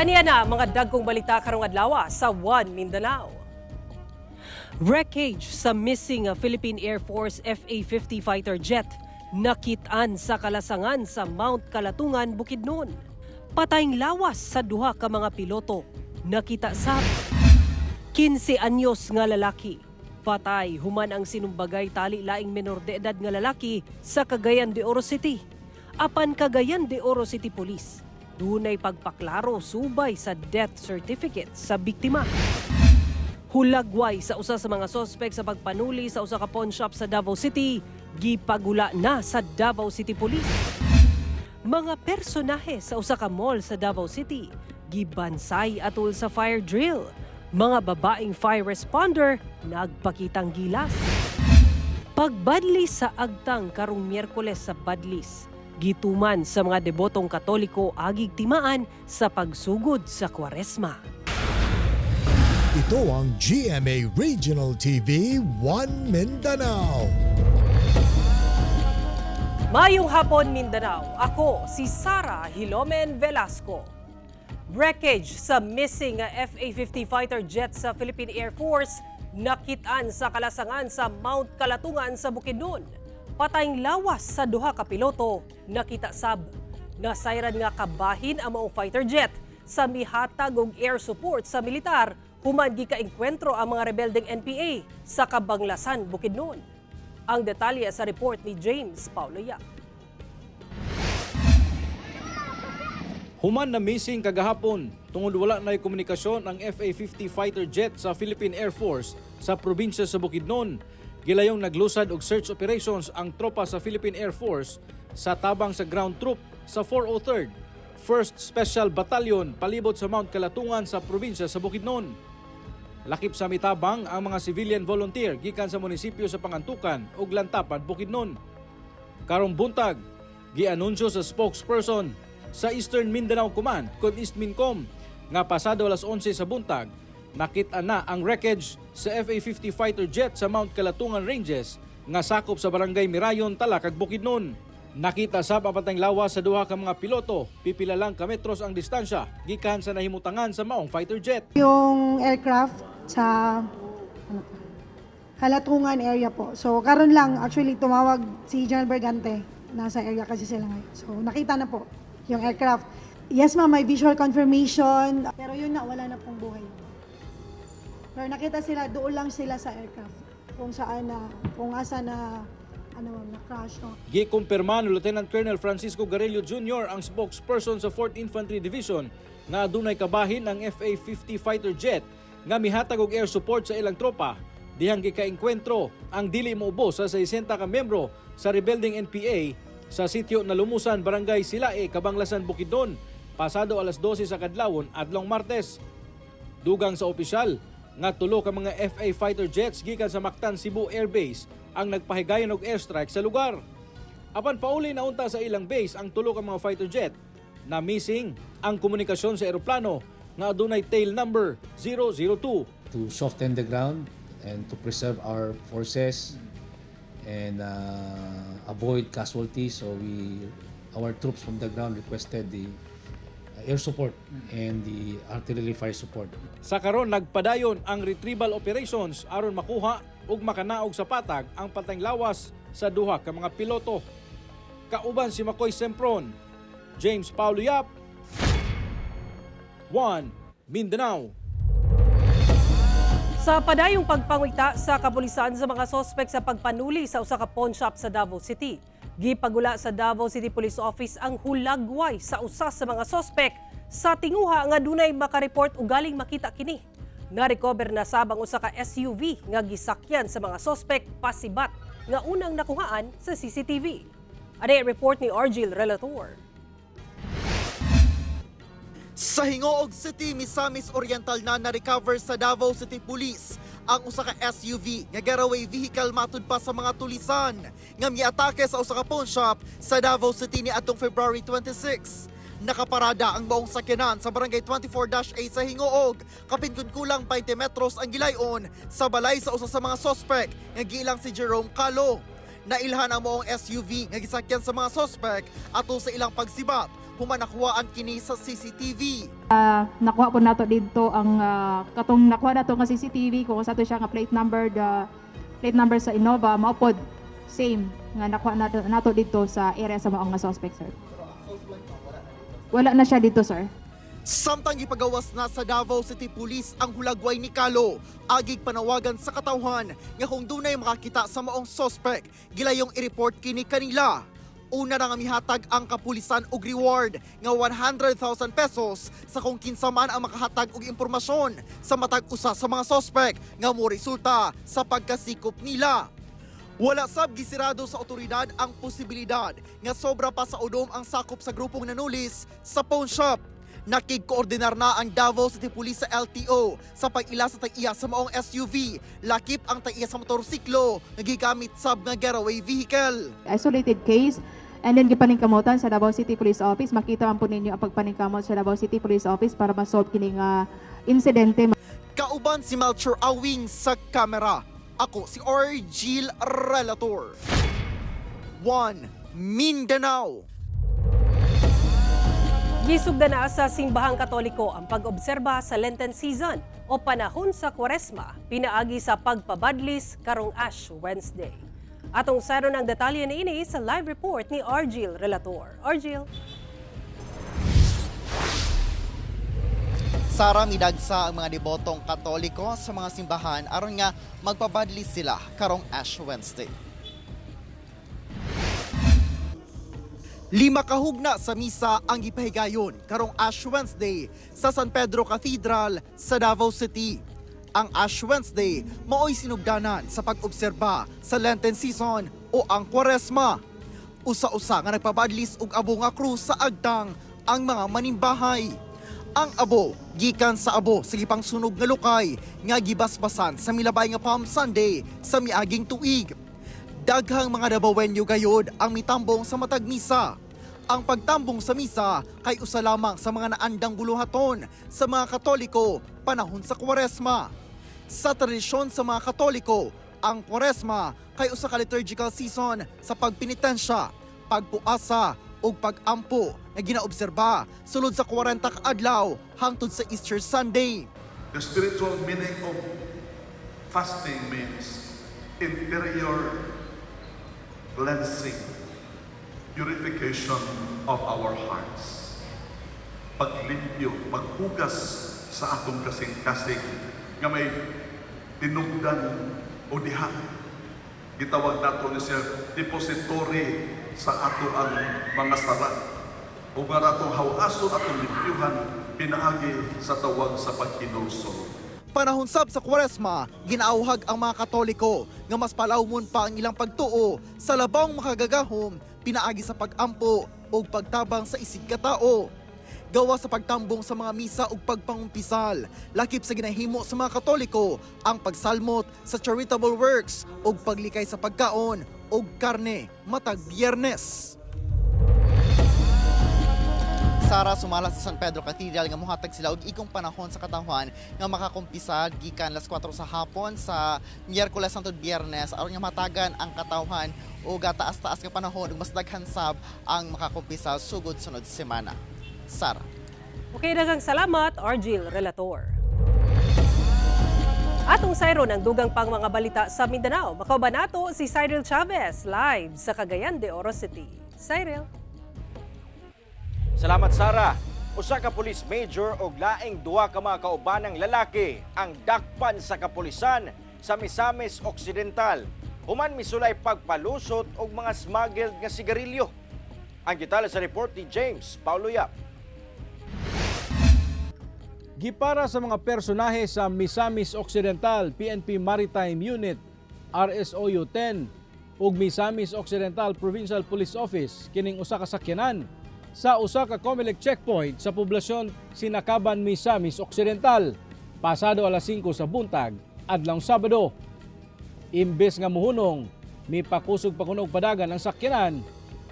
Aniya na mga dagkong balita karong adlaw sa One Mindanao. Wreckage sa missing Philippine Air Force FA-50 fighter jet nakit-an sa kalasangan sa Mount Kalatungan, Bukidnon. Patayng lawas sa duha ka mga piloto. Nakita sa 15 anyos nga lalaki. Patay human ang sinumbagay tali laing menor de edad nga lalaki sa Cagayan de Oro City. Apan Cagayan de Oro City Police dunay pagpaklaro subay sa death certificate sa biktima. Hulagway sa usa sa mga sospek sa pagpanuli sa usa ka pawn shop sa Davao City, gipagula na sa Davao City Police. Mga personahe sa usa ka mall sa Davao City, gibansay atol sa fire drill. Mga babaeng fire responder nagpakitang gilas. Pagbadlis sa agtang karong Miyerkules sa Badlis, gituman sa mga debotong Katoliko agig timaan sa pagsugod sa Kwaresma. Ito ang GMA Regional TV 1 Mindanao. Mayong hapon Mindanao, ako si Sara Hilomen Velasco. Wreckage sa missing FA-50 fighter jet sa Philippine Air Force nakit-an sa kalasangan sa Mount Kalatungan sa Bukidnon. Patayng lawas sa duha ka piloto, nakita sab. Nasayran nga kabahin ang maong fighter jet sa mihatag og air support sa militar human gikaengkwentro ang mga rebeldeng NPA sa Kabanglasan, Bukidnon. Ang detalye sa report ni James Paulo Yap. Human na missing kagahapon tungod wala na'y komunikasyon ang FA-50 fighter jet sa Philippine Air Force sa probinsya sa Bukidnon. Gilayong naglusad og search operations ang tropa sa Philippine Air Force sa tabang sa ground troop sa 403rd 1st Special Battalion palibot sa Mount Kalatungan sa probinsya sa Bukidnon. Lakip sa mitabang ang mga civilian volunteer gikan sa munisipyo sa Pangantukan ug Lantapan, Bukidnon. Karong buntag, gianunsyo sa spokesperson sa Eastern Mindanao Command kod EastMincom nga pasado alas 11 sa buntag nakita na ang wreckage sa FA-50 fighter jet sa Mount Kalatungan Ranges nga sakop sa barangay Mirayon, Talakag, Bukidnon. Nakita sab ang patayng lawas sa duha ka mga piloto, pipila lang ka metros ang distansya gikan sa nahimutangan sa maong fighter jet. Yung aircraft sa Kalatungan area po. So karon lang actually tumawag si General Bergante, nasa area kasi sila ngayon. So nakita na po yung aircraft. Yes ma'am, may visual confirmation, pero yun na, wala na pong buhay. Pero nakita sila, doon lang sila sa aircraft. Kung saan na, kung asa na, na-crash. No? Gikumpirma ni Lieutenant Colonel Francisco Garello Jr. ang spokesperson sa 4th Infantry Division na adunay kabahin ang FA-50 fighter jet nga mihatag og air support sa ilang tropa. Dihang gikaengkwentro ang dili moubos sa 60 ka miyembro sa rebelding NPA sa sitio na Lumusan, Barangay Silae, Kabanglasan, Bukidnon, pasado alas 12 sa kadlawon adlong Martes. Dugang sa opisyal nga tulo ka mga FA fighter jets gikan sa Mactan, Cebu Air Base ang nagpahigayon og airstrike sa lugar. Apan pauli na unta sa ilang base ang tulo ka mga fighter jet na missing ang komunikasyon sa eroplano nga adunay tail number 002. To soften the ground and to preserve our forces and avoid casualties, so our troops from the ground requested the air support and the artillery fire support. Sa karon nagpadayon ang retrieval operations aron makuha ug makanaog sa patag ang patayng lawas sa duha ka mga piloto. Kauban si Makoy Sempron, James Paulo Yap, 1 Mindanao. Sa padayong pagpangwita sa kapulisan sa mga sospek sa pagpanuli sa usa ka pawn shop sa Davao City, gipagula sa Davao City Police Office ang hulagway sa usa sa mga sospek sa tinguha nga dunay makareport o galing makita kini. Na-recover na sabang usa ka SUV nga gisakyan sa mga sospek pasibat nga unang nakuhaan sa CCTV. Ano report ni Argil Relator? Sa Hingoog City, Misamis Oriental na-recover sa Davao City Police ang usa ka SUV nga getaway vehicle matud pa sa mga tulisan nga miatake sa usa ka pawn shop sa Davao City ni atong February 26. Nakaparada ang maong sakyanan sa barangay 24-A sa Hingoog, kapin kun kulang 20 metros ang gilayon sa balay sa usa sa mga sospek nga giilang si Jerome Calo. Nailhan ang maong SUV nga gisakyan sa mga sospek ato sa ilang pagsibat humanakwaan kini sa CCTV. Nakuha po nato dito ang katong nakuha nato nga CCTV kung sa to siya nga plate number sa Innova mao pod same nga nakuha nato dito sa area sa maong nga suspect, sir. Wala na siya dito, sir. Samtang ipagawas na sa Davao City Police ang hulagway ni Kalo, agig panawagan sa katawhan nga kung dunay makakita sa maong suspect, gilayong i-report kini kanila. Una na nga mihatag ang kapulisan og reward nga 100,000 pesos sa kung kinsa man ang makahatag og impormasyon sa matag usa sa mga suspect nga mo resulta sa pagkasikop nila. Wala sab gisirado sa otoridad ang posibilidad nga sobra pa sa udom ang sakop sa grupong nanulis sa pawn shop. Nakig-koordinar na ang Davao City Police sa LTO sa pag-ila sa tag-iya sa maong SUV, lakip ang tag-iya sa motorsiklo, nagigamit sab nga getaway vehicle. Isolated case and then gipaningkamutan sa Davao City Police Office. Makita man po ninyo ang pagpaningkamot sa Davao City Police Office para ma-solve kining insidente. Kauban si Melchor Awing sa kamera. Ako si Argil Relator. 1 Mindanao. Gisugda na sa simbahang Katoliko ang pag-obserba sa Lenten season o panahon sa Kwaresma, pinaagi sa pagpabadlis karong Ash Wednesday. Atong saro ng detalye na ini sa live report ni Argil Relator. Argil. Sara, midagsa ang mga debotong Katoliko sa mga simbahan aron nga magpabadlis sila karong Ash Wednesday. 5 kahugna sa misa ang gipahigayon karong Ash Wednesday sa San Pedro Cathedral sa Davao City. Ang Ash Wednesday mao'y sinugdanan sa pag-obserba sa Lenten season o ang Kwaresma. Usa-usa nga nagpabadlis og abo nga krus sa agtang ang mga manimbahay. Ang abo gikan sa abo sa gipangsunog nga lukay nga gibasbasan sa milabay nga Palm Sunday sa miaging tuig. Daghang mga Davaoenyo gayod ang mitambong sa matag misa. Ang pagtambong sa misa kay usa lamang sa mga naandang buluhaton sa mga Katoliko panahon sa Kwaresma. Sa tradisyon sa mga Katoliko, ang Kwaresma kay usa ka liturgical season sa pagpenitensya, pagpuasa ug pag-ampo na ginaobserba sulod sa 40 ka adlaw hangtod sa Easter Sunday. The spiritual meaning of fasting means interior cleansing, purification of our hearts. Paglimpyo, paghugas sa atong kasing-kasing nga may tinugdan o diha. Gitawag nato ni siya depository sa ato ang mga sala. O nga natong hawason atong limpyuhan pinaagi sa tawag sa paghinulsol. Panahon sab sa Kwaresma, ginaauhag ang mga Katoliko nga mas palawmon pa ang ilang pagtuo sa labang makagagahom pinaagi sa pag-ampo o pagtabang sa isig katao. Gawa sa pagtambong sa mga misa ug pagpangumpisal, lakip sa ginahimo sa mga Katoliko ang pagsalmot sa charitable works ug paglikay sa pagkaon ug karne matag Biyernes. Sara, sumala sa San Pedro Cathedral nga mohatag sila og ikong panahon sa katawhan nga makakumpisal gikan las 4 sa hapon sa Miyerkules hangtod Biyernes aron nga matagan ang katawhan o gataas-taas nga panahon ug mas daghan sab ang makakumpisal sugod sunod semana. Sara. Okay, daghang salamat, Argil Relator. Atong sayro ng dugang pang mga balita sa Mindanao. Makauban nato si Cyril Chavez live sa Cagayan de Oro City. Cyril. Salamat, Sara. Usa ka police major og laing duha ka mga kaubanang lalaki ang dakpan sa kapulisan sa Misamis Occidental. Human misulay pagpalusot og mga smuggled nga sigarilyo. Ang detalye sa report ni James Paulo Yap. Gipara sa mga personahe sa Misamis Occidental PNP Maritime Unit RSOU 10 ug Misamis Occidental Provincial Police Office kining usa ka sakyanan sa usa ka Comelec checkpoint sa poblasyon Sinakaban, Misamis Occidental pasado alas 5 sa buntag adlawng Sabado. Imbes nga muhunong, mipakusog pakunog padagan ang sakyanan,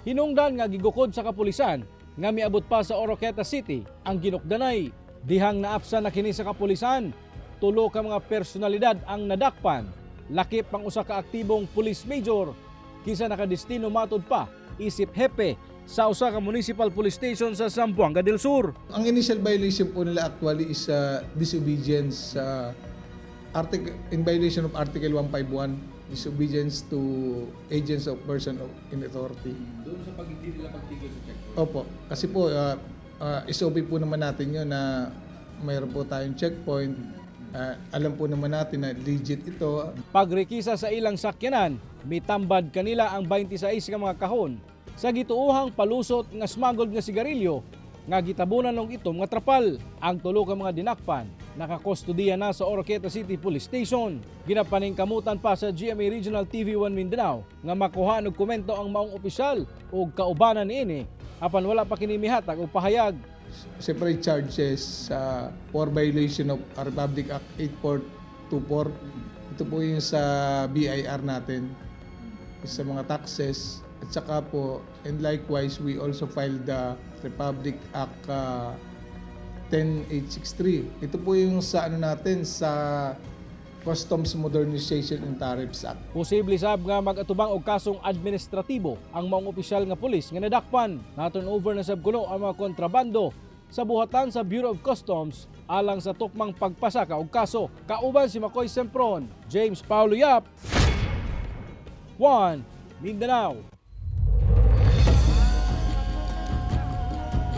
hinungdan nga gigukod sa kapulisan nga miabot pa sa Oroqueta City ang ginukdanay. Dihang naapsa na kini sa kapulisan, tulo ka mga personalidad ang nadakpan, lakip pang usa ka aktibong police major, kisa nakadestino matud pa isip hepe sa usa ka municipal police station sa Zamboanga del Sur. Ang initial violation po nila actually is disobedience in violation of Article 151, disobedience to agents of person in authority. Doon sa pag hindi nila pagtigil sa checkpoint. Opo, kasi po SOP po naman natin yun na mayroon po tayong checkpoint. Alam po naman natin na legit ito. Pagrekisa sa ilang sakyanan, mitambad kanila ang 26 ka mga kahon sa gituohang palusot nga smuggled nga sigarilyo nga gitabunan ng itom nga trapal. Ang tulo ka mga dinakpan nakakustodiya na sa Oroqueta City Police Station. Ginapaningkamutan pa sa GMA Regional TV1 Mindanao nga makuha og komento ang maong opisyal ug kaubanan niini apan wala pa kini mihatag og pahayag. Separate charges for violation of Republic Act 8424. Ito po yung sa BIR natin, sa mga taxes. At saka po, and likewise, we also filed the Republic Act 10863. Ito po yung sa natin, sa Customs Modernization and Tariffs Act. Posible sab nga mag-atubang og kasong administratibo ang maong opisyal nga pulis nga nadakpan. Na-turn over na sab kuno ang mga kontrabando sa buhatan sa Bureau of Customs alang sa tukmang pagpasaka og kaso. Kauban si Makoy Sempron, James Paulo Yap, 1 Mindanao.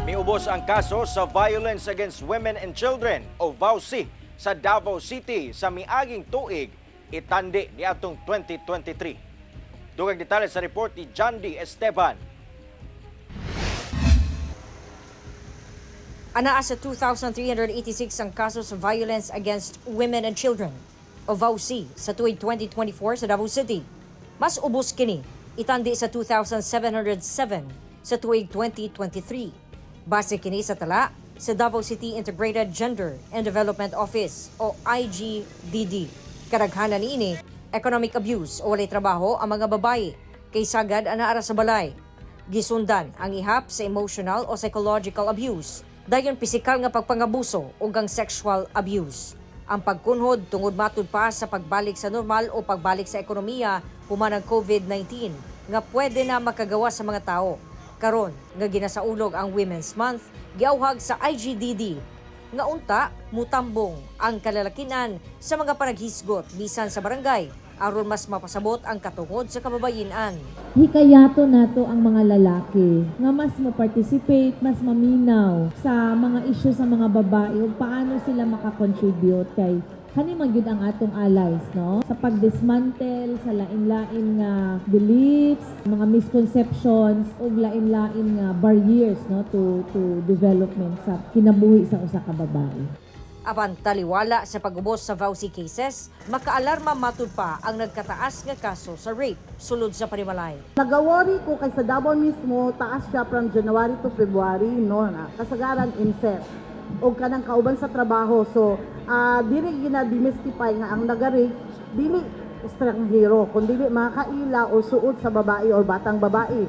Miubos ang kaso sa Violence Against Women and Children o VAUC sa Davao City sa miaging tuig itandi ni atong 2023. Dugang detalye sa report ni John D. Esteban. Anaa sa 2,386 ang kaso sa Violence Against Women and Children o VAUC sa tuig 2024 sa Davao City. Mas ubos kini itandi sa 2,707 sa tuig 2023. Base kini sa tala sa Davao City Integrated Gender and Development Office o IGDD. Kadaghanan niini economic abuse o walay trabaho ang mga babae kay sagad anaara sa balay. Gisundan ang ihap sa emotional o psychological abuse. Dayon pisikal nga pagpangabuso ug ang sexual abuse. Ang pagkunhod tungod matud pa sa pagbalik sa normal o pagbalik sa ekonomiya human ang COVID-19 nga pwede na makagawa sa mga tao. Karon nga ginasaulog ang Women's Month, giawhag sa IGDD nga unta mutambong ang kalalakinan sa mga panaghisgot bisan sa barangay aron mas mapasabot ang katungod sa kababayen-an. Hikayato nato ang mga lalaki nga mas mo-participate, mas maminaw sa mga issue sa mga babae ug paano sila makakontribute kay kani man gyud ang atong allies, no? Sa pagdismantle sa lain-lain nga beliefs, mga misconceptions ug lain-lain nga barriers, no, to development sa kinabuhi sa usa ka babae. Apan taliwala sa pag-ubos sa VAUC cases, makaalarma matud pa ang nagkataas nga kaso sa rape sulod sa Panimalay. Nagawari ko kay sa Davao mismo, taas siya from January to February, no, kasagaran incest o kanang kauban sa trabaho. So, dili gina-demystify nga ang nag-rape, dili estranghero, kundi mga kaila o suot sa babae o batang babae.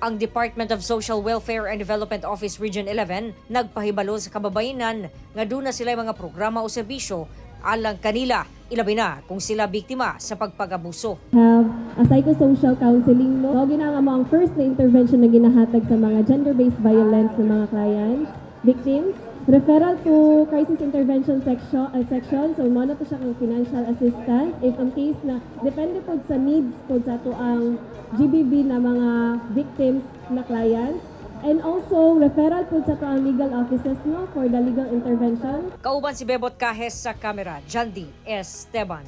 Ang Department of Social Welfare and Development Office Region 11 nagpahibalo sa kababayenan nga doon na sila mga programa o serbisyo alang kanila, ilabi na kung sila biktima sa pagpag-abuso. Have a psychosocial counseling, no? Ginanga mo ang first na intervention na ginahatag sa mga gender-based violence ng mga clients, victims. Referral to crisis intervention section. So, mo na to siya kang financial assistance. If in case na, depende po sa needs po sa to ang GBV na mga victims na clients. And also, referral po sa to ang legal offices, no, for the legal intervention. Kauban si Bebot Kahes sa kamera, John D. Esteban.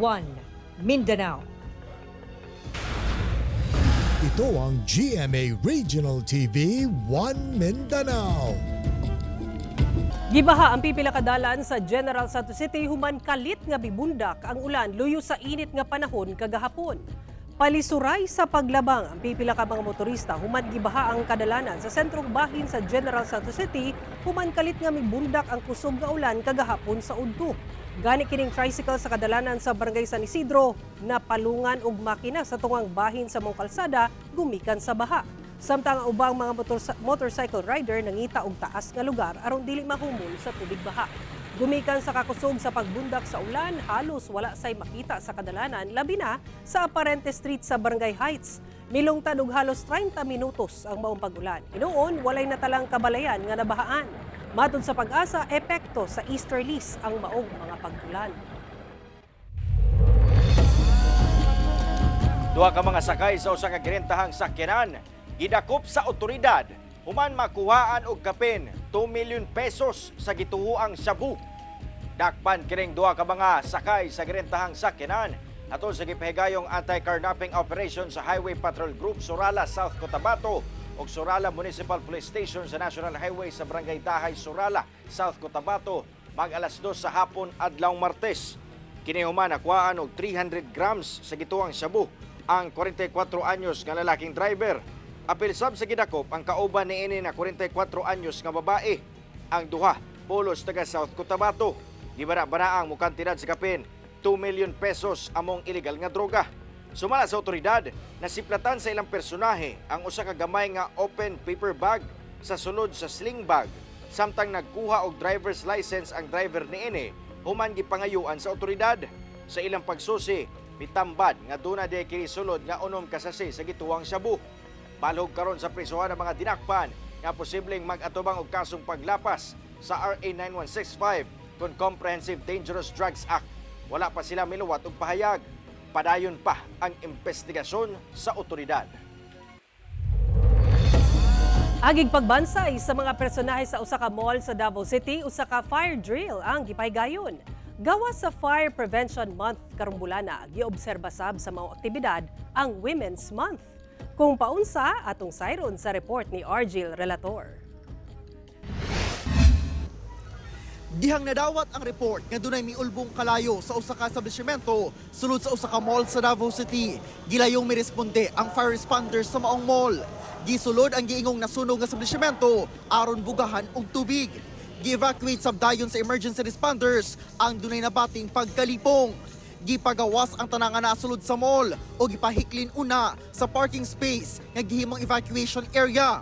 1 Mindanao. Ito ang GMA Regional TV 1 Mindanao. Gibaha ang pipila kadalan sa General Santos City human kalit nga bibundak ang ulan luyo sa init nga panahon kagahapon. Palisuray sa paglabang ang pipila ka mga motorista human gibaha ang kadalanan sa sentrong bahin sa General Santos City human kalit nga mibundak ang kusog nga ulan kagahapon sa udto. Gani kining tricycle sa kadalanan sa Barangay San Isidro na palungan og makina sa tungang bahin sa mong kalsada gumikan sa baha. Samtang ang ubang mga motorcycle rider nangita og taas nga lugar aron dili mahumol sa tubig baha. Gumikan sa kakusog sa pagbundak sa ulan, halos wala say makita sa kadalanan labi na sa Aparente Street sa Barangay Heights. Milungtad og halos 30 minutos ang maong pag-ulan. Inoon, walay natalang kabalayan nga nabahaan. Matod sa Pag-asa, epekto sa easterlies ang maong mga pag-ulan. Duha ka mga sakay sa usa ka girentahang sakyanan gidakop sa otoridad human makuhaan og kapin 2 million pesos sa gituoang shabu. Dakpan kining duha ka mga sakay sa girentahang sakyanan atol sa gipahigayong anti-carnapping operation sa Highway Patrol Group Surala, South Cotabato ug Surala Municipal Police Station sa National Highway sa Barangay Dahay, Surala, South Cotabato mag-alas 2 sa hapon adlawng Martes. Kini human nakuhaan og 300 grams sa gituoang shabu ang 44 anyos nga lalaking driver. Apil sab sa gidakop ang kauban niini na 44 anyos nga babae. Ang duha pulos taga South Cotabato. Gibara-baraang mukantidad sa kapin 2 million pesos among illegal nga droga. Sumala sa otoridad, nasiplatan sa ilang personahe ang usa ka gamay nga open paper bag sa sulod sa sling bag. Samtang nagkuha og driver's license ang driver niini, human gipangayuan sa otoridad. Sa ilang pagsusi, mitambad nga duna di kini sulod nga unom kasasi sa gituwang shabu. Balhog karon sa prisuhan ang mga dinakpan nga posibleng mag-atubang og kasong paglapas sa RA 9165 kon Comprehensive Dangerous Drugs Act. Wala pa sila miluwat og pahayag. Padayon pa ang investigasyon sa otoridad. Agig pagbansay sa mga personahe sa usa ka mall sa Davao City, usa ka fire drill ang gipahigayon. Gawas sa Fire Prevention Month karong bulana, giobserba sab sa mga aktibidad ang Women's Month. Kung paunsa, atong sayron sa report ni Argil Relator. Dihang nadawat ang report nga dunay miulbong kalayo sa usa ka establishmento sulod sa usa ka mall sa Davao City. Gilayong miresponde ang fire responders sa maong mall. Gisulod ang giingong nasunog nga establishmento aron bugahan og tubig. Gi-evacuate sab dayon sa emergency responders ang dunay nabating pagkalipong. Gipagawas ang tanang nga nasulod sa mall o gipahiklin una sa parking space nga gihimong evacuation area.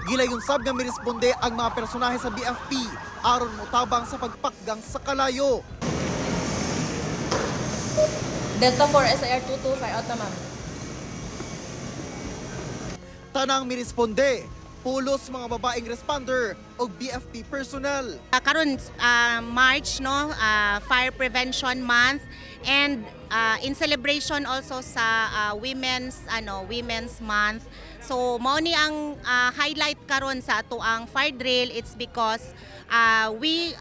Gilayon sab nga miresponde ang mga personahe sa BFP aron motabang sa pagpakgang sa kalayo. Delta 4 SIR 22 fire out na ma'am. Tanang miresponde, pulos mga babaeng responder o BFP personnel. Karon March no, Fire Prevention Month and in celebration also sa Women's Month. So mao ni ang highlight karon sa ato ang fire drill. It's because we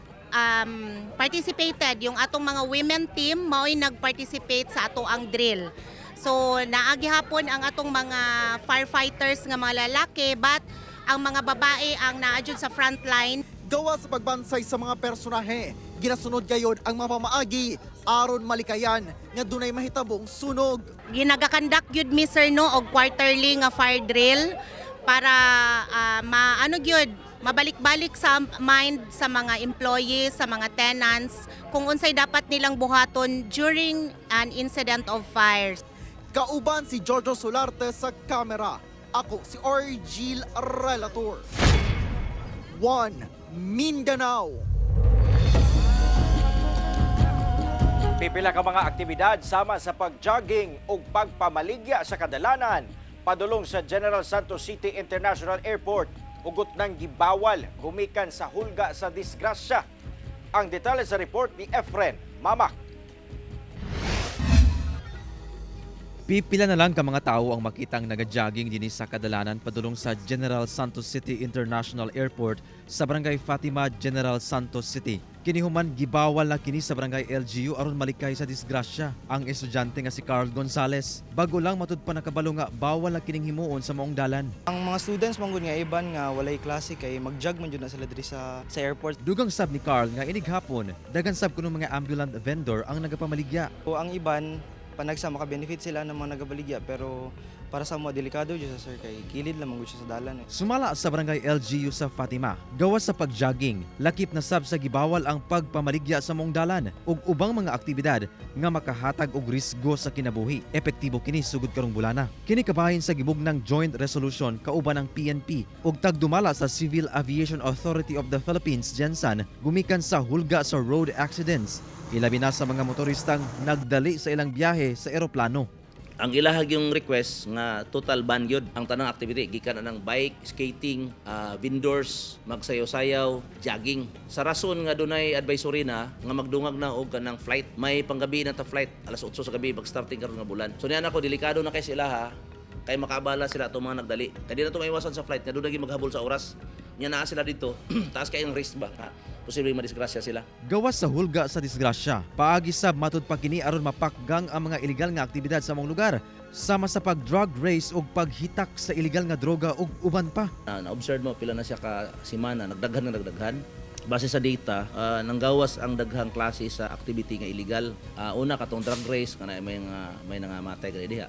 participated, yung atong mga women team mao'y nag-participate sa ato ang drill. So naagi hapon ang atong mga firefighters nga mga lalaki but ang mga babae ang naadjud sa front line. Gawa sa pagbansay sa mga personahe, ginasunod gayod ang mga pamaagi aron malikayan nga dunay mahitabong sunog. Ginagakandak gyud mi sir no og quarterly nga fire drill para mabalik-balik sa mind sa mga employees, sa mga tenants kung unsay dapat nilang buhaton during an incident of fires. Kauban si Jojo Solarte sa kamera. Ako si Argil Relator. 1 Mindanao. Pipila ka mga aktibidad sama sa pag-jogging o pagpamaligya sa kadalanan padulong sa General Santos City International Airport. Hugot ng gibawal gumikan sa hulga sa disgrasya. Ang detalye sa report ni Efren Mamak. Pipila na lang ka mga tao ang makitang nag-jogging din sa kadalanan padulong sa General Santos City International Airport sa Barangay Fatima, General Santos City. Kinihuman gibawal na kini sa Barangay LGU aron malikay sa disgrasya ang estudyante nga si Carl Gonzales. Bago lang matud pa nakabalo nga bawal na kining himuon sa maong dalan. Ang mga students manggod nga iban nga walay klase kay mag-jog man jud na sila diri sa airport. Dugang sab ni Carl nga inig hapon, dagan sab kuno mga ambulant vendor ang nagapamaligya. O ang iban panagsa maka-benefit sila ng mga nagabaligya pero para sa mga delikado dyan sa sir kay kilid lamang siya sa dalan. Sumala sa Barangay LGU sa Fatima, gawas sa pag-jogging, lakip na sab sa gibawal ang pagpamaligya sa mong dalan ug ubang mga aktibidad nga makahatag og risgo sa kinabuhi. Epektibo kini sugod karong bulana. Kini kabahin sa gimugnang joint resolution kauban ng PNP ug tagdumala sa Civil Aviation Authority of the Philippines Gensan gumikan sa hulga sa road accidents. Ilabi na sa mga motoristang nagdali sa ilang biyahe sa eroplano. Ang ilahag yung request nga total ban yun ang tanang activity gikan na ng bike, skating, vendors, magsayaw-sayaw, jogging. Sa rason nga dunay advisory na nga magdungag na og kanang flight, may panggabi na ta flight alas 8 sa gabi mag-starting karon nga bulan. So niyan ako delikado na kay sila ha. Kay makaabala sila itong mga nagdali. Kaya di na ito maiwasan sa flight, nga doon naging maghabol sa oras. Nga naa sila dito, taas kayong risk ba? Ha? Posibleng madisgrasya sila. Gawas sa hulga sa disgrasya, paagi sab matud pa kini aron mapakgang ang mga ilegal nga aktibidad sa mong lugar, sama sa pag-drug race ug paghitak sa ilegal nga droga ug uban pa. Na-observe mo, pila na siya ka simana, nagdaghan. Base sa data, nanggawas ang daghang klase sa activity nga illegal. Una katong drug race kana may nga matay kay diha.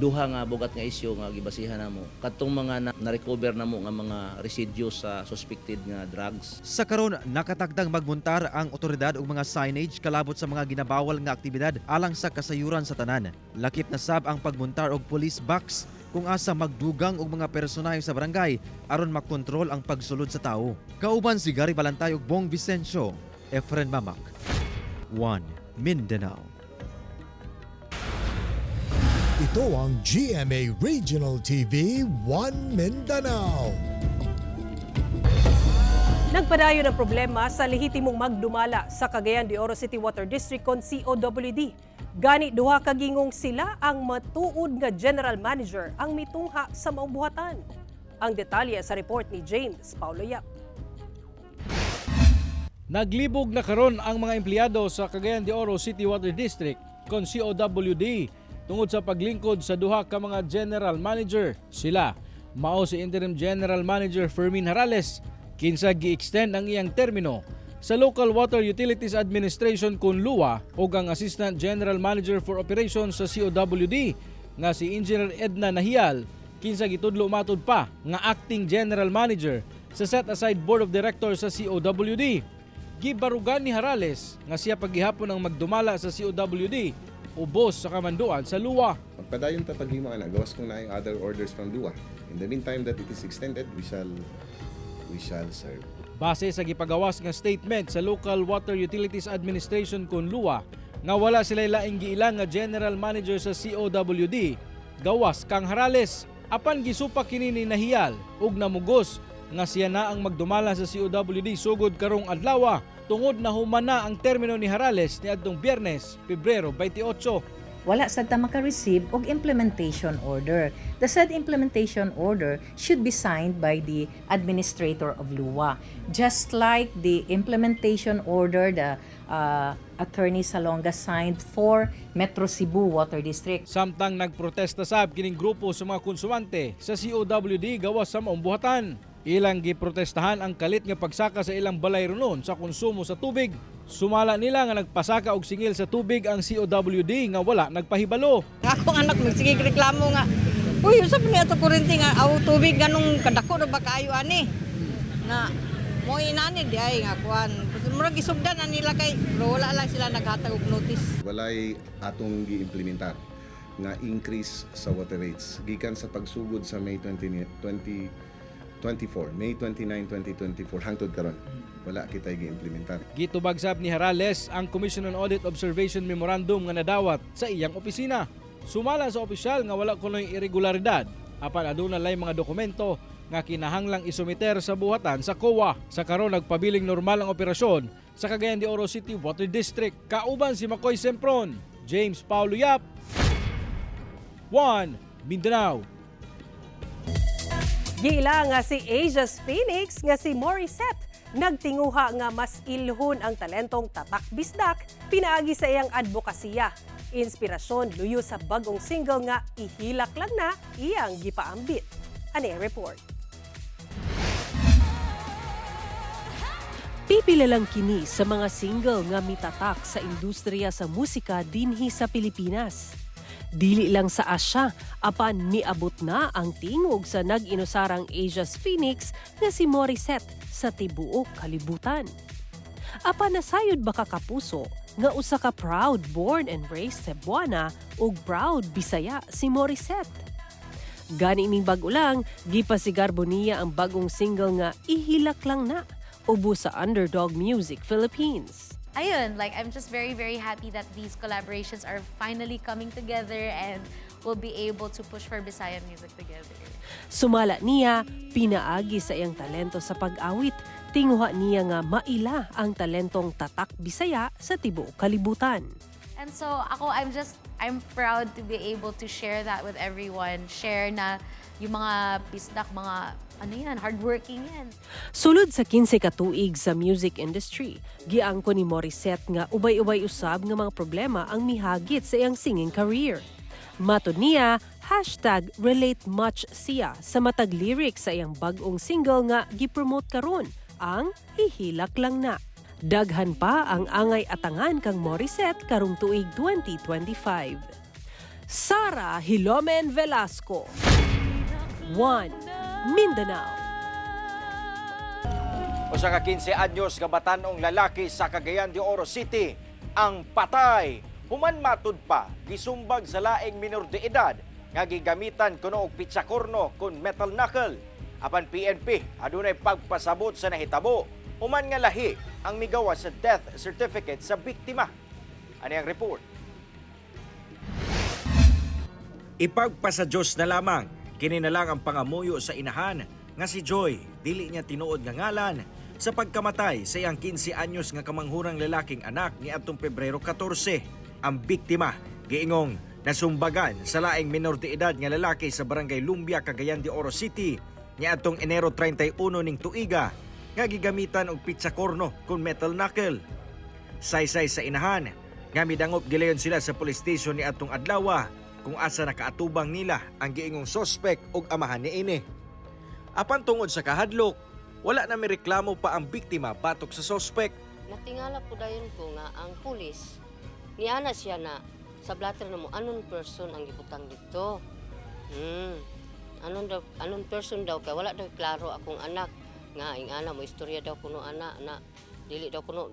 Duha nga bugat nga isyu nga gibasihan namo. Katong mga na-recover namo nga mga residues sa suspected nga drugs. Sa karon nakatagdang magmuntar ang otoridad ug mga signage kalabot sa mga ginabawal nga aktibidad alang sa kasayuran sa tanan. Lakip na sab ang pagmuntar og police box kung asa magdugang og mga personahe sa barangay aron makontrol ang pagsulod sa tao. Kauban si Gary Balantay ug Bong Vicencio, Efren Mamak, One Mindanao. Ito ang GMA Regional TV 1 Mindanao. Nagpadayon ang problema sa lehitimong magdumala sa Cagayan de Oro City Water District kon COWD. Gani duha ka gingong sila ang matuod nga general manager ang mitungha sa maong buhatan. Ang detalye sa report ni James Paulo Yap. Naglibog na karon ang mga empleyado sa Cagayan de Oro City Water District kon COWD tungod sa paglingkod sa duha ka mga general manager. Sila mao si Interim General Manager Fermin Harales kinsa gi-extend ang iyang termino sa Local Water Utilities Administration kun LUA ug ang Assistant General Manager for Operations sa COWD nga si Engineer Edna Nahial kinsa gitudlo matud pa nga Acting General Manager sa Set Aside Board of Directors sa COWD. Gibarugan ni Harales nga siya paghihapon ang magdumala sa COWD ubos sa kamanduan sa LUA. Pagpadayon ta paghimo ana gawas kung naay other orders from LUA. In the meantime that it is extended, we shall serve. Base sa gipagawas nga statement sa Local Water Utilities Administration kun LUA nga wala sila laing giilang nga general manager sa COWD, gawas kang Harales. Apan gisupak kini ni Nahial ug namugos nga siya na ang magdumala sa COWD sugod karong adlaw tungod na humana ang termino ni Harales niadtong Biyernes, Pebrero 28. Wala sad ta maka-receive og implementation order. The said implementation order should be signed by the administrator of LUA. Just like the implementation order the Attorney Salonga signed for Metro Cebu Water District. Samtang nagprotesta sab kining grupo sa mga konsumante sa COWD gawas sa maong buhatan. Ilang giprotestahan ang kalit nga pagsaka sa ilang balay runon sa konsumo sa tubig. Sumala nila nga nagpasaka og singil sa tubig ang COWD nga wala nagpahibalo. Akong anak magsigig reklamo nga, uy, usap niya ito kurente nga, aw tubig ganong kadako na ba kayo ani? Na, mo inani di ay nga kuhan. Murag isugdan na nila kay, pero wala lang sila naghatag og notice. Walay atong gi-implementar nga increase sa water rates gikan sa pagsugod sa May 2024, May 29, 2024 hangtod karon. Wala kita gi-implementar. Gitubag sab ni Harales ang Commission on Audit Observation Memorandum nga nadawat sa iyang opisina. Sumala sa opisyal nga wala kunoy irregularidad, apan aduna lay mga dokumento nga kinahanglang isumiter sa buhatan sa COA. Sa karon nagpabiling normal ang operasyon sa Cagayan de Oro City Water District. Kauban si Makoy Sempron, James Paulo Yap, One Mindanao. Giila nga si Asia's Phoenix nga si Morissette nagtinguha nga mas ilhon ang talentong tatak bisdak pinaagi sa iyang advokasya. Inspirasyon luyo sa bagong single nga Ihilak Lang Na iyang gipaambit. Ani report. Pipila lang kini sa mga single nga mitatak sa industriya sa musika dinhi sa Pilipinas. Dili lang sa Asya, apan miabot na ang tingog sa nag-inusarang Asia's Phoenix nga si Morissette sa tibuok kalibutan. Apan nasayod ba kakapuso nga usa ka proud born and raised Cebuana ug proud Bisaya si Morissette? Gani ning bag-o lang, gipasigarbo niya ang bagong single nga Ihilak Lang Na ubos sa Underdog Music Philippines. ayun, like I'm just very, very happy that these collaborations are finally coming together and we'll be able to push for Bisaya music together. Sumala niya, pinaagi sa iyang talento sa pag-awit. Tinguha niya nga maila ang talentong tatak Bisaya sa tibuok kalibutan. And so I'm proud to be able to share that with everyone. Share na yung mga bisdak, mga hardworking yan. Sulod sa 15 ka tuig sa music industry, giangko ni Morissette nga ubay-ubay usab nga mga problema ang mihagit sa iyang singing career. Matod niya, #relate much siya sa matag lyrics sa iyang bag-ong single nga gipromote karon, ang Ihilak Lang Na. Daghan pa ang angay atangan kang Morissette karong tuig 2025. Sara Hilomen Velasco, One Mindanao. Usa ka 15 anyos nga batan-ong lalaki sa Cagayan de Oro City ang patay. Human matud pa, gisumbag sa laing minor de edad nga gigamitan kuno og pitsakorno kun metal knuckle. Apan PNP adunay pagpasabot sa nahitabo. Human nga lahi ang migawas sa death certificate sa biktima. Ani ang report? Ipagpasa Diyos na lamang, kini na lang ang pangamuyo sa inahan nga si Joy, dili niya tinuod nga ngalan, sa pagkamatay sa iyang 15 anyos nga kamanghurang lalaking anak ni atong Pebrero 14. Ang biktima, giingong nasumbagan sa laing minor de edad nga lalaki sa Barangay Lumbia, Cagayan de Oro City ni atong Enero 31 ning tuiga nga gigamitan og pitsakorno kun metal knuckle. Saysay sa inahan nga midangop gilayon sila sa police station ni atong adlaw kung asa nakaatubang nila ang giingong suspect ug amahan niini. Apan tungod sa kahadlok, wala na may reklamo pa ang biktima batok sa suspect. Natingala po dayon ko nga ang pulis niana siya na sa blatter na mo anon person ang gibutang dito. Anon person daw kay wala daw klaro akong anak nga ing ana mo istorya daw kuno ana na dili daw kuno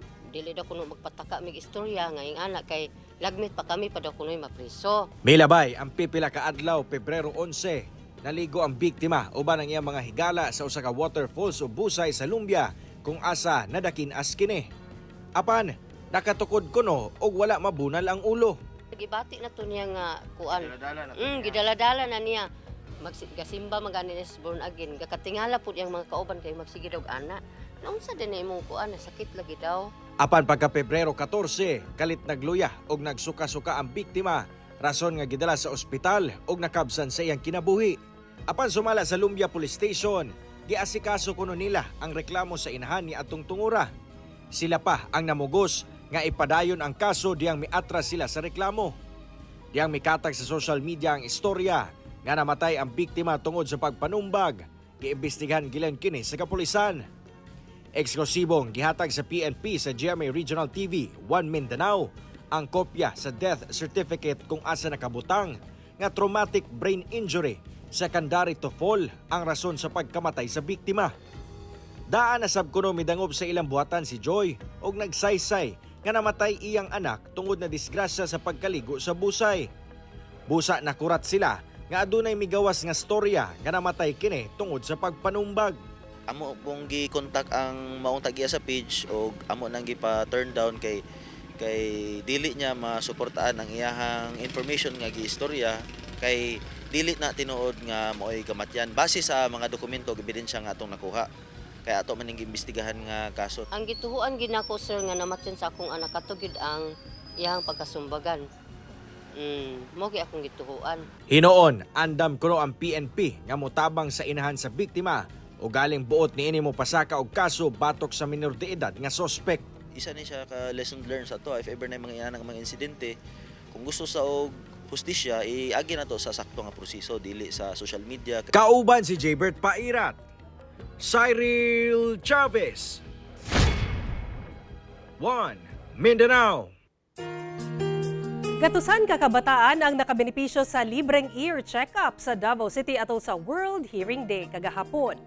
magpataka mig istorya nga ing ana kay lagmit pa kami pa daw kuno'y mapriso. Milabay ang pipila ka adlaw Pebrero 11, naligo ang biktima uban ang iyang mga higala sa usa ka waterfalls o busay sa Lumbia kung asa nadakin as kini. Apan nakatukod kuno og wala mabunal ang ulo. Gibati na to niya nga kuan. Gidaladala na niya. Magsimba maganis born again. Gakatingala pud yang mga kauban kay magsige og ana. Naunsa din imong kuan sakit lagi daw. Apan pagka Pebrero 14, kalit nagluya og nagsuka-suka ang biktima, rason nga gidala sa ospital og nakabsan sa iyang kinabuhi. Apan sumala sa Lumbia Police Station, giasikaso kuno nila ang reklamo sa inahan ni atong tungura. Sila pa ang namugos nga ipadayon ang kaso diyang miatras sila sa reklamo. Diyang mikatag sa social media ang istorya nga namatay ang biktima tungod sa pagpanumbag. Giimbestigahan gilan kini sa kapulisan. Eksklusibong gihatag sa PNP sa GMA Regional TV 1 Mindanao ang kopya sa death certificate kung asa nakabutang nga traumatic brain injury secondary to fall ang rason sa pagkamatay sa biktima. Daan na sab kuno midangop sa ilang buhatan si Joy og nagsaysay nga namatay iyang anak tungod na disgrasya sa pagkaligo sa busay. Busa nakurat sila nga adunay migawas nga storya nga namatay kini tungod sa pagpanumbag. Amo pong gi-contact ang maong tagiya sa page o amo nang gipa-turn down kay dili niya masuportaan ang iyahang information nga giistorya kay dili na tinuod nga mo'y kamatyan base sa mga dokumento ug ebidensya nga atong nakuha. Kaya ato man ning imbestigahan nga kaso. Ang gituhuan ginako sir nga namatyan sa akong anak katugid ang iyang pagkasumbagan. Mo gi akong gituhuan. Hinoon, andam kuno ang PNP nga motabang sa inahan sa biktima o galing buot niini mo pasaka og kaso batok sa minor de edad nga suspect. Isa ni siya ka lesson learned sa to if ever na mga iyan mga insidente kung gusto sa og hustisya iagi na to sa sakto nga proseso dili sa social media. Kauban si Jaybert Pairat, Cyril Chavez, 1 Mindanao. Gatusan ka kabataan ang nakabenepisyo sa libreng ear check-up sa Davao City atol sa World Hearing Day kagahapon.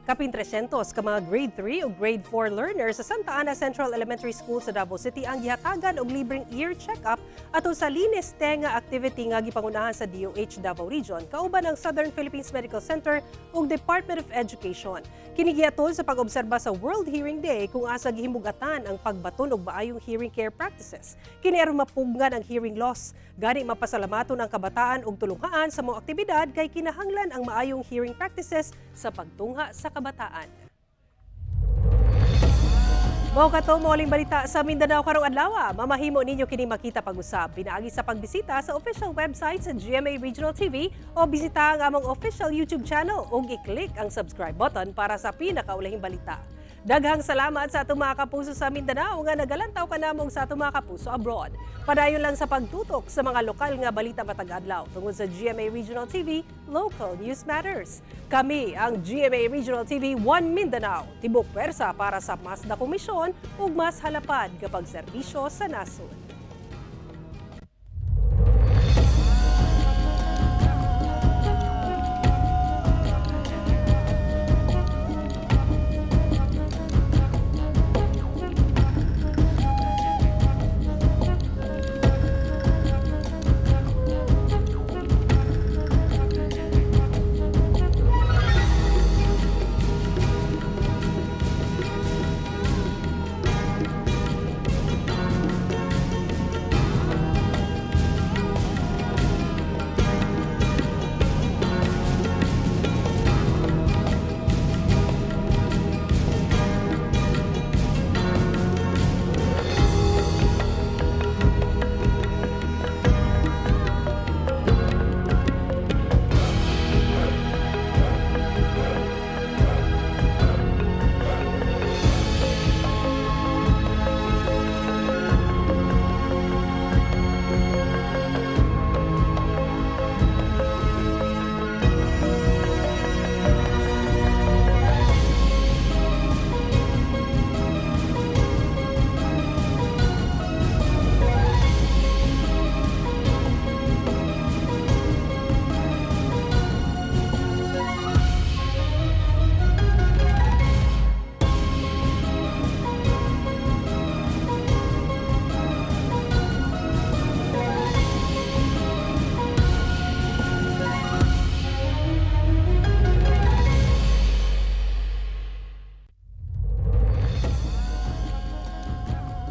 Kapin 300 ka mga grade 3 o grade 4 learners sa Santa Ana Central Elementary School sa Davao City ang gihatagan og libreng ear check-up ato sa linis tenga activity nga gipangunahan sa DOH Davao Region kauban ang Southern Philippines Medical Center ug Department of Education. Kini giatol sa pag-obserba sa World Hearing Day kung asa gihimugatan ang pagbaton og maayong hearing care practices. Kini aron mapugnan ang hearing loss. Gani mapasalamaton ang kabataan og tulunghaan sa mga aktibidad kay kinahanglan ang maayong hearing practices sa pagtungha sa kabataan. Mao kato mo aling balita sa Mindanao karong adlaw. Mamahimo ninyo kini makita pag-usab pinaagi sa pagbisita sa official website sa GMA Regional TV o bisita ang among official YouTube channel ug i-click ang subscribe button para sa pinakaulahing balita. Daghang salamat sa atong mga kapuso sa Mindanao nga nagalantaw kanamong sa atong mga kapuso abroad. Padayon lang sa pagtutok sa mga lokal nga balita matag adlaw tungod sa GMA Regional TV, Local News Matters. Kami ang GMA Regional TV 1 Mindanao, tibok pwersa para sa mas na komisyon ug mas halapad kapag serbisyo sa nasod.